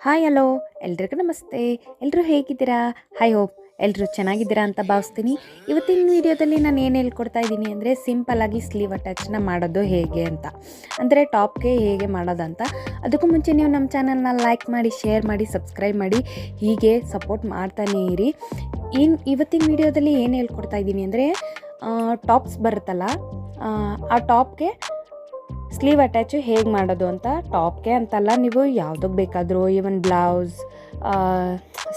Hi hello ಎಲ್ರಿಗೂ ನಮಸ್ತೆ. ಎಲ್ಲರೂ ಹೇಗಿದ್ದೀರಾ? ಐ ಹೋಪ್ ಎಲ್ಲರೂ ಚೆನ್ನಾಗಿದ್ದೀರಾ ಅಂತ ಭಾವಿಸ್ತೀನಿ. ಇವತ್ತಿನ ವೀಡಿಯೋದಲ್ಲಿ ನಾನು ಏನು ಹೇಳ್ಕೊಡ್ತಾ ಇದ್ದೀನಿ ಅಂದರೆ ಸಿಂಪಲ್ಲಾಗಿ ಸ್ಲೀವ್ ಅಟ್ಯಾಚ್ನ ಮಾಡೋದು ಹೇಗೆ ಅಂತ, ಅಂದರೆ ಟಾಪ್ಗೆ ಹೇಗೆ ಮಾಡೋದಂತ. ಅದಕ್ಕೂ ಮುಂಚೆ ನೀವು ನಮ್ಮ ಚಾನಲ್ನ ಲೈಕ್ ಮಾಡಿ, ಶೇರ್ ಮಾಡಿ, ಸಬ್ಸ್ಕ್ರೈಬ್ ಮಾಡಿ, ಹೀಗೆ ಸಪೋರ್ಟ್ ಮಾಡ್ತಾನೇ ಇರಿ. ಇವತ್ತಿನ ವೀಡಿಯೋದಲ್ಲಿ ಏನು ಹೇಳ್ಕೊಡ್ತಾ ಇದ್ದೀನಿ ಅಂದರೆ ಟಾಪ್ಸ್ ಬರುತ್ತಲ್ಲ, ಆ ಟಾಪ್ಗೆ ಸ್ಲೀವ್ ಅಟ್ಯಾಚು ಹೇಗೆ ಮಾಡೋದು ಅಂತ. ಟಾಪ್ಗೆ ಅಂತಲ್ಲ, ನೀವು ಯಾವುದಕ್ಕೆ ಬೇಕಾದರೂ, ಈವನ್ ಬ್ಲೌಸ್,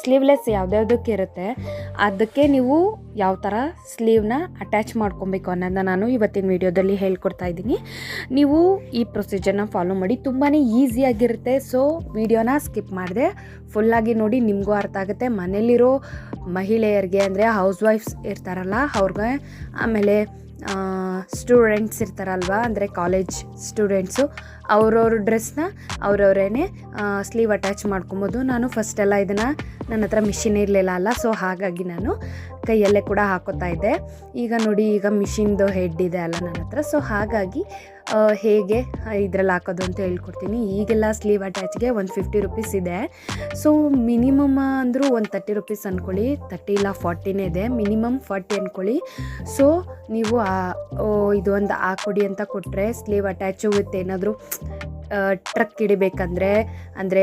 ಸ್ಲೀವ್ಲೆಸ್ ಯಾವುದ್ಯಾವುದಕ್ಕೆ ಇರುತ್ತೆ ಅದಕ್ಕೆ ನೀವು ಯಾವ ಥರ ಸ್ಲೀವ್ನ ಅಟ್ಯಾಚ್ ಮಾಡ್ಕೊಬೇಕು ಅನ್ನೋದನ್ನ ನಾನು ಇವತ್ತಿನ ವೀಡಿಯೋದಲ್ಲಿ ಹೇಳ್ಕೊಡ್ತಾ ಇದ್ದೀನಿ. ನೀವು ಈ ಪ್ರೊಸೀಜರ್ನ ಫಾಲೋ ಮಾಡಿ, ತುಂಬಾ ಈಸಿಯಾಗಿರುತ್ತೆ. ಸೊ ವೀಡಿಯೋನ ಸ್ಕಿಪ್ ಮಾಡಿದೆ ಫುಲ್ಲಾಗಿ ನೋಡಿ, ನಿಮಗೂ ಅರ್ಥ ಆಗುತ್ತೆ. ಮನೇಲಿರೋ ಮಹಿಳೆಯರಿಗೆ ಅಂದರೆ ಹೌಸ್ ವೈಫ್ಸ್ ಇರ್ತಾರಲ್ಲ ಅವ್ರಿಗೆ, ಆಮೇಲೆ ಸ್ಟೂಡೆಂಟ್ಸ್ ಇರ್ತಾರಲ್ವ, ಅಂದರೆ ಕಾಲೇಜ್ ಸ್ಟೂಡೆಂಟ್ಸು, ಅವ್ರವ್ರ ಡ್ರೆಸ್ನ ಅವ್ರವರೇ ಸ್ಲೀವ್ ಅಟ್ಯಾಚ್ ಮಾಡ್ಕೊಬೋದು. ನಾನು ಫಸ್ಟೆಲ್ಲ ಇದನ್ನು, ನನ್ನ ಹತ್ರ ಮಿಷಿನ್ ಇರಲಿಲ್ಲ ಅಲ್ಲ, ಸೊ ಹಾಗಾಗಿ ನಾನು ಕೈಯಲ್ಲೇ ಕೂಡ ಹಾಕೋತಾ ಇದ್ದೆ. ಈಗ ನೋಡಿ, ಈಗ ಮಿಷಿನ್ದು ಹೆಡ್ ಇದೆ ಅಲ್ಲ ನನ್ನ ಹತ್ರ, ಸೊ ಹಾಗಾಗಿ ಹೇಗೆ ಇದರಲ್ಲಿ ಹಾಕೋದು ಅಂತ ಹೇಳ್ಕೊಡ್ತೀನಿ. ಈಗೆಲ್ಲ ಸ್ಲೀವ್ ಅಟ್ಯಾಚ್ಗೆ 150 ರುಪೀಸ್ ಇದೆ. ಸೊ ಮಿನಿಮಮ್ ಅಂದರೂ ಒಂದು 30 ರುಪೀಸ್ ಅಂದ್ಕೊಳ್ಳಿ, 30 ಇಲ್ಲ 40ನೇ ಇದೆ, ಮಿನಿಮಮ್ 40 ಅಂದ್ಕೊಳ್ಳಿ. ಸೊ ನೀವು ಇದು ಒಂದು ಹಾಕೊಡಿ ಅಂತ ಕೊಟ್ಟರೆ, ಸ್ಲೀವ್ ಅಟ್ಯಾಚು ವಿತ್ ಏನಾದರೂ ಟ್ರಕ್ ಹಿಡಿಬೇಕಂದ್ರೆ, ಅಂದರೆ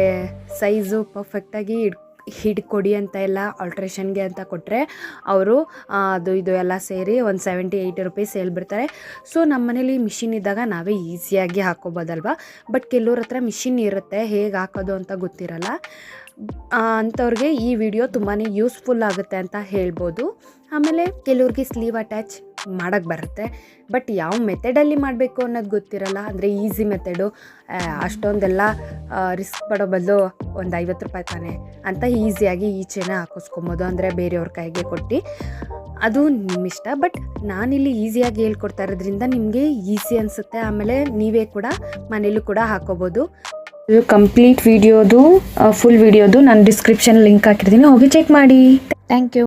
ಸೈಜು ಪರ್ಫೆಕ್ಟಾಗಿ ಹಿಡ್ಕೊಡಿ ಅಂತ ಎಲ್ಲ ಆಲ್ಟ್ರೇಷನ್ಗೆ ಅಂತ ಕೊಟ್ಟರೆ ಅವರು ಅದು ಇದು ಎಲ್ಲ ಸೇರಿ ಒಂದು 70-80 ರುಪೀಸ್ ಹೇಳ್ಬಿಡ್ತಾರೆ. ಸೊ ನಮ್ಮ ಮನೇಲಿ ಮಿಷಿನ್ ಇದ್ದಾಗ ನಾವೇ ಈಸಿಯಾಗಿ ಹಾಕ್ಕೋಬೋದಲ್ವ. ಬಟ್ ಕೆಲವ್ರ ಹತ್ರ ಮಿಷಿನ್ ಇರುತ್ತೆ, ಹೇಗೆ ಹಾಕೋದು ಅಂತ ಗೊತ್ತಿರಲ್ಲ. ಅಂಥವ್ರಿಗೆ ಈ ವಿಡಿಯೋ ತುಂಬಾ ಯೂಸ್ಫುಲ್ ಆಗುತ್ತೆ ಅಂತ ಹೇಳ್ಬೋದು. ಆಮೇಲೆ ಕೆಲವ್ರಿಗೆ ಸ್ಲೀವ್ ಅಟ್ಯಾಚ್ ಮಾಡೋಕ್ಕೆ ಬರುತ್ತೆ, ಬಟ್ ಯಾವ ಮೆಥಡಲ್ಲಿ ಮಾಡಬೇಕು ಅನ್ನೋದು ಗೊತ್ತಿರಲ್ಲ. ಅಂದರೆ ಈಸಿ ಮೆಥಡು, ಅಷ್ಟೊಂದೆಲ್ಲ ರಿಸ್ಕ್ ಪಡೋ ಬದಲು ಒಂದು 50 ರೂಪಾಯಿ ತಾನೆ ಅಂತ ಈಸಿಯಾಗಿ ಈಚೆನೇ ಹಾಕಿಸ್ಕೊಬೋದು, ಅಂದರೆ ಬೇರೆಯವ್ರ ಕೈಗೆ ಕೊಟ್ಟು. ಅದು ನಿಮ್ಮಿಷ್ಟ. ಬಟ್ ನಾನಿಲ್ಲಿ ಈಸಿಯಾಗಿ ಹೇಳ್ಕೊಡ್ತಾ ಇರೋದ್ರಿಂದ ನಿಮಗೆ ಈಸಿ ಅನಿಸುತ್ತೆ. ಆಮೇಲೆ ನೀವೇ ಕೂಡ ಮನೇಲೂ ಕೂಡ ಹಾಕೋಬೋದು. ಇದು ಕಂಪ್ಲೀಟ್ ವಿಡಿಯೋದು, ಫುಲ್ ವಿಡಿಯೋದು ನಾನು ಡಿಸ್ಕ್ರಿಪ್ಷನ್ ಲಿಂಕ್ ಹಾಕಿರ್ತೀನಿ, ಹೋಗಿ ಚೆಕ್ ಮಾಡಿ. Thank you.